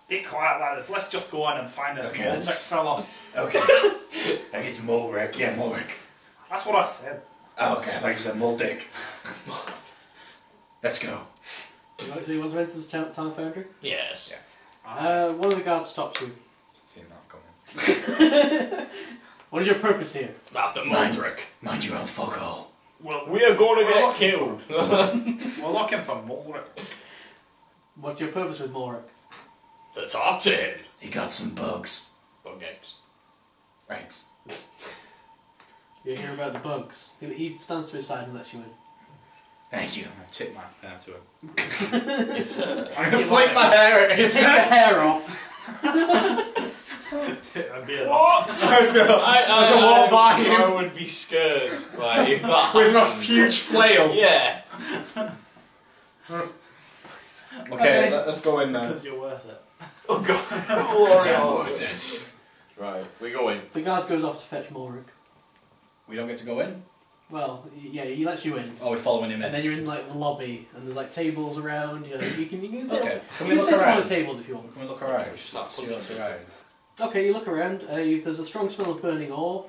Be quiet, lads. Let's just go on and find this next fella. Okay. I think it's Mulrick. Yeah, Mulrick. That's what I said. Oh, okay, I thought you said Muldick. Let's go. So you want to enter the town foundry? Yes. Yeah. One of the guards stops you. Seen that coming. What is your purpose here? After Mulrick. Mind your own fuck all. Well, We are going to get killed. we're looking for Mulrick. What's your purpose with Morik? To talk to him. He got some bugs. Bug eggs. Thanks. You hear about the bugs. He stands to his side and lets you in. Thank you. I tip my hair to him. I'm gonna flick my hair at You take your hair off. Tip my beard. What? I was gonna walk by him. I would be scared. Like, if that With a happened. huge flail. Yeah. Okay, let's go in then. Because you're worth it. Oh god. Oh, worth it. Right, we go in. The guard goes off to fetch Morik. We don't get to go in? Well, yeah, he lets you in. Oh, we're following him And in. then you're in like the lobby, and there's like tables around. You know, you can sit. Okay. You can sit on the tables if you want. Can we look around? Slap See what's around. Okay, you look around. There's a strong smell of burning ore.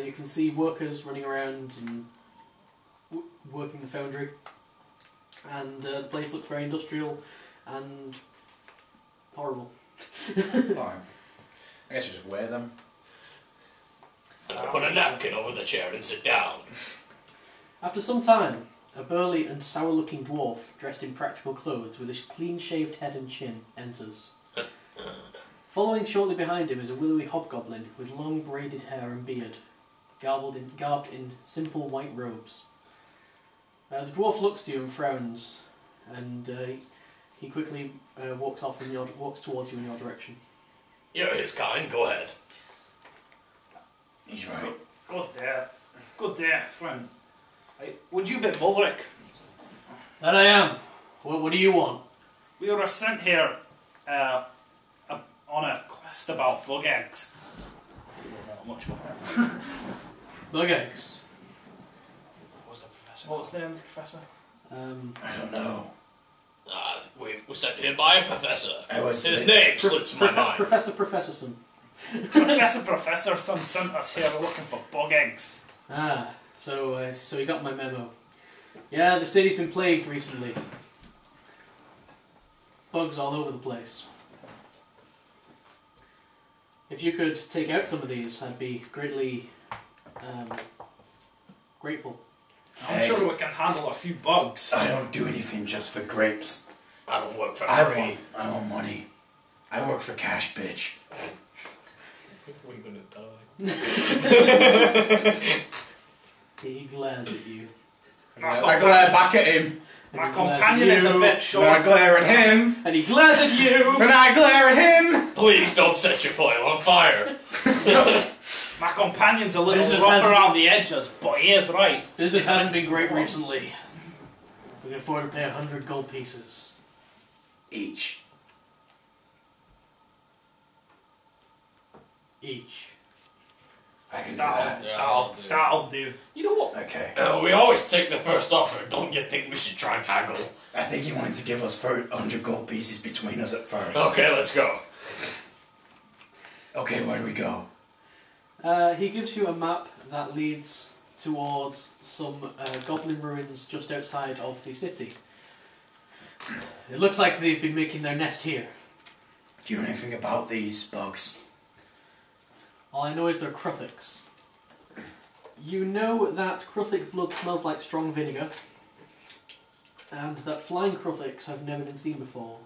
You can see workers running around and working the foundry. And the place looks very industrial and horrible. Alright. I guess we just wear them. I'm gonna put a napkin over the chair and sit down. After some time, a burly and sour-looking dwarf, dressed in practical clothes with a clean-shaved head and chin, enters. Following shortly behind him is a willowy hobgoblin with long braided hair and beard, garbed in simple white robes. The dwarf looks to you and frowns, and he quickly walks towards you in your direction. You're his kind, go ahead. He's right. Good day, friend. Would you be Mulrick? That I am. What do you want? We were sent here on a quest about bug eggs. Not much more. Bug eggs. What was the name of the professor? I don't know. We were sent here by a professor. His the- name slips my mind. Professorson. Professorson sent us here looking for bug eggs. So he got my memo. Yeah, the city's been plagued recently. Bugs all over the place. If you could take out some of these, I'd be greatly grateful. I'm sure we can handle a few bugs. I don't do anything just for grapes. I don't work for I free. want money. I work for cash, bitch. We're gonna die. He glares at you. I glare back at him. My companion is a bit And short. I glare at him. And he glares at you! And I glare at him. Please don't set your flail on fire. My companion's a little Business rough has- around the edges, but he is right. Business hasn't been great recently. We can afford to pay 100 gold pieces. Each. Each. I can do that. That'll do. You know what? Okay. We always take the first offer. Don't you think we should try and haggle? I think he wanted to give us 100 gold pieces between us at first. Okay, let's go. Okay, where do we go? He gives you a map that leads towards some goblin ruins just outside of the city. It looks like they've been making their nest here. Do you know anything about these bugs? All I know is they're Kruthiks. You know that Kruthic blood smells like strong vinegar, and that flying Kruthiks have never been seen before.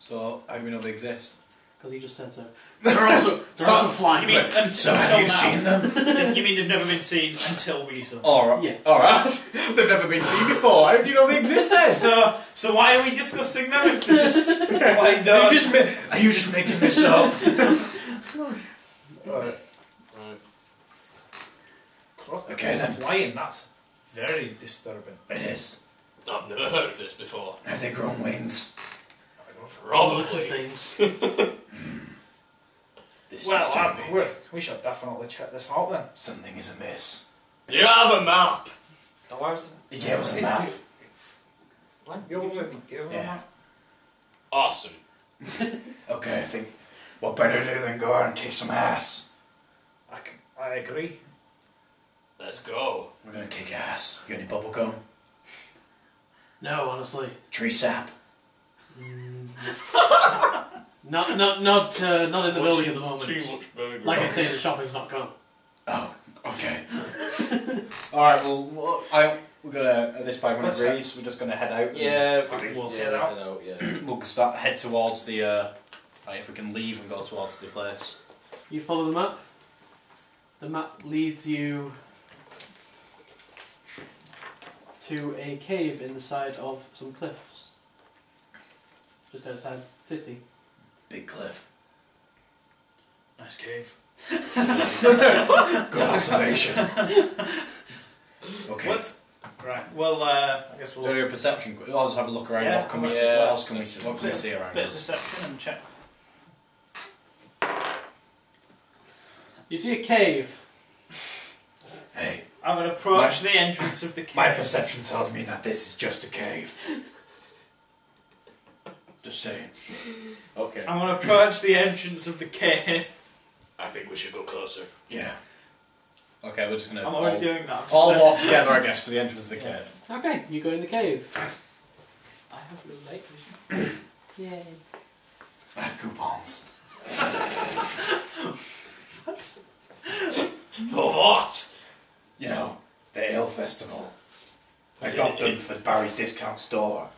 So, how do we know they exist? Because he just said so. There are also flying You mean Kruthiks. So, have you seen them? You mean they've never been seen until recently? Alright. Yes. Alright. They've never been seen before. How do you know they exist then? So why are we discussing them if they're just like Are you just making this up? Right. Okay, then. Flying, that's very disturbing. It is. I've never heard of this before. Have they grown wings? All the looks of Probably. things. This is Well, disturbing. we should definitely check this out then. Something is amiss. Do you have a map? He gave us a map. You already gave us a Yeah. map. Awesome. Okay, I think what better to do than go out and kick some ass. I agree. Let's go. We're gonna kick ass. You got any bubble gum? No, honestly. Tree sap? Not in the building at the moment. Too much burger. Like I say, the shopping's not gone. Oh, okay. Alright, well, we're gonna, at this point, when it agrees, we're just gonna head out. Yeah, We'll head out. We'll head towards the, if we can leave and go towards the place. You follow the map. The map leads you to a cave in the side of some cliffs. Just outside the city. Big cliff. Nice cave. Good observation. Okay. Right. Well, I guess we'll do a perception. I'll just have a look around. Yeah, What can we see? What else can we see? What can we see around bit of us? perception and check. You see a cave. Hey, I'm going to approach the entrance of the cave. my perception tells me that this is just a cave. Just saying. Okay. I'm going to approach the entrance of the cave. I think we should go closer. Yeah. Okay, we're just gonna I'm already doing that. all walk together, I guess, to the entrance of the cave. Okay, you go in the cave. I have real light vision. Yay. I have coupons. For what? You know, the ale festival. I got them for Barry's discount store.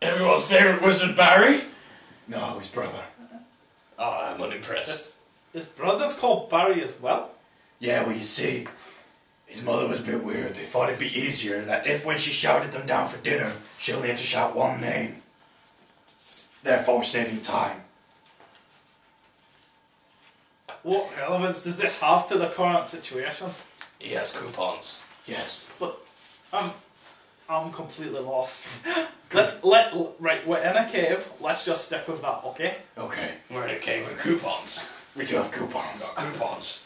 Everyone's favourite wizard, Barry? No, his brother. Oh, I'm unimpressed. His brother's called Barry as well. Yeah, well, you see, his mother was a bit weird. They thought it'd be easier that if when she shouted them down for dinner, she only had to shout one name. Therefore, saving time. What relevance does this have to the current situation? He has coupons. Yes. But I'm completely lost. Right, we're in a cave. Let's just stick with that, okay? Okay. We're in a cave with coupons. We do have coupons. Got coupons.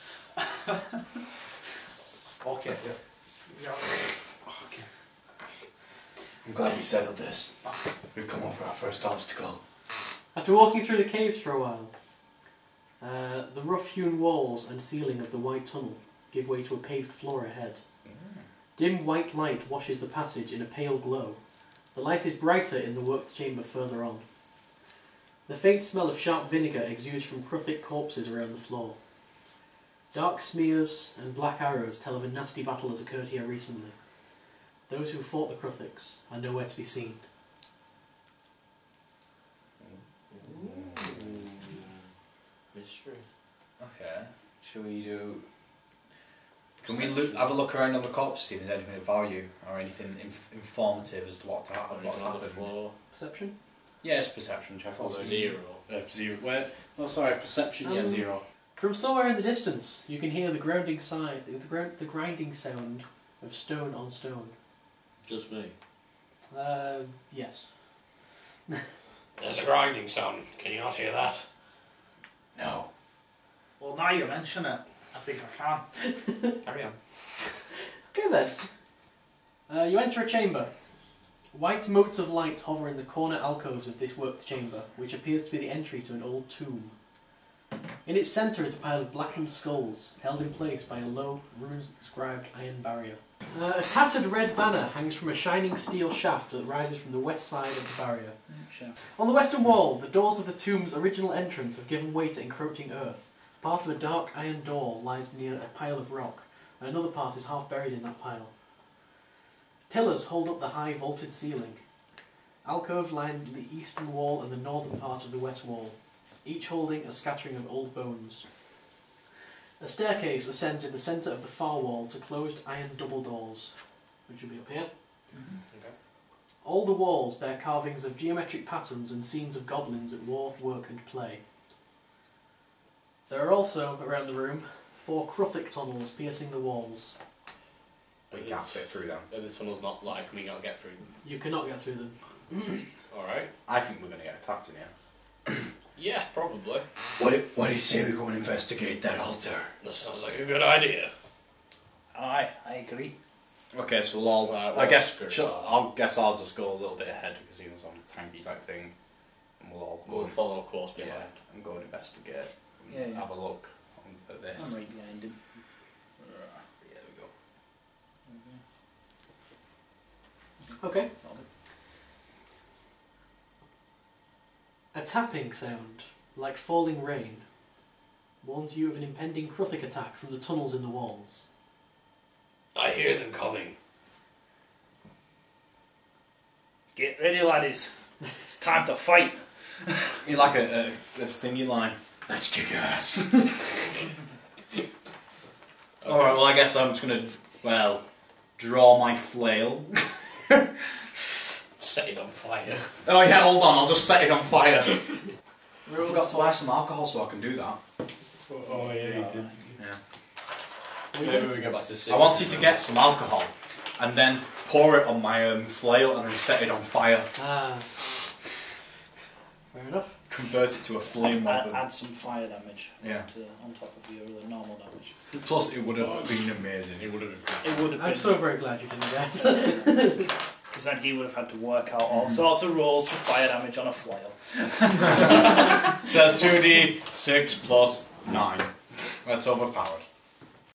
Okay. Yeah. Okay. I'm glad we settled this. We've come over our first obstacle. After walking through the caves for a while, the rough-hewn walls and ceiling of the white tunnel give way to a paved floor ahead. Dim white light washes the passage in a pale glow. The light is brighter in the worked chamber further on. The faint smell of sharp vinegar exudes from cruthic corpses around the floor. Dark smears and black arrows tell of a nasty battle that occurred here recently. Those who fought the Cruthics are nowhere to be seen. Mystery. Okay. Shall we do... Can we have a look around on the corpse, see if there's anything of value or anything informative as to what's happened? Perception? Yeah, it's perception check. 0. 0. Where? Oh, sorry, perception. Yeah, 0. From somewhere in the distance, you can hear the grinding sound of stone on stone. Just me. Yes. There's a grinding sound. Can you not hear that? No. Well, now you mention it, I think I can. Carry on. Okay then. You enter a chamber. White motes of light hover in the corner alcoves of this worked chamber, which appears to be the entry to an old tomb. In its centre is a pile of blackened skulls, held in place by a low, rune-scribed iron barrier. A tattered red banner hangs from a shining steel shaft that rises from the west side of the barrier. On the western wall, the doors of the tomb's original entrance have given way to encroaching earth. Part of a dark iron door lies near a pile of rock, and another part is half buried in that pile. Pillars hold up the high vaulted ceiling. Alcoves line the eastern wall and the northern part of the west wall, each holding a scattering of old bones. A staircase ascends in the centre of the far wall to closed iron double doors, which will be up here. Okay. All the walls bear carvings of geometric patterns and scenes of goblins at war, work and play. There are also, around the room, 4 Cruthic tunnels piercing the walls. We can't fit through them. The tunnel's not like we can't get through them. You cannot get through them. Alright. I think we're going to get attacked in here. Yeah, probably. What do you say we go and investigate that altar? That sounds like a good idea. Aye, I agree. Okay, so we'll Right, I guess well, I'll just go a little bit ahead because he was on the tanky type thing, and all We'll go. follow close behind. Yeah, and go and investigate. And Yeah, yeah. have a look at this. I'm right behind him. Yeah, there we go. Okay. A tapping sound, like falling rain, warns you of an impending Kruthic attack from the tunnels in the walls. I hear them coming. Get ready, laddies. It's time to fight. You like a stingy line. Let's kick ass. Alright, well I guess I'm just gonna, draw my flail. Set it on fire. Oh yeah, hold on, I'll just set it on fire. I forgot to buy some alcohol so I can do that. Oh yeah, you did. Yeah. we go back to I want you to get some alcohol and then pour it on my flail and then set it on fire. Ah. Fair enough. Convert it to a flame weapon. Add some fire damage Yeah. on top of your other normal damage. Plus, it would have been amazing. It would have been It would have I'm been. so very glad you didn't guess. Because then he would have had to work out all sorts of rolls for fire damage on a flail. So that's 2d6 plus 9. That's overpowered.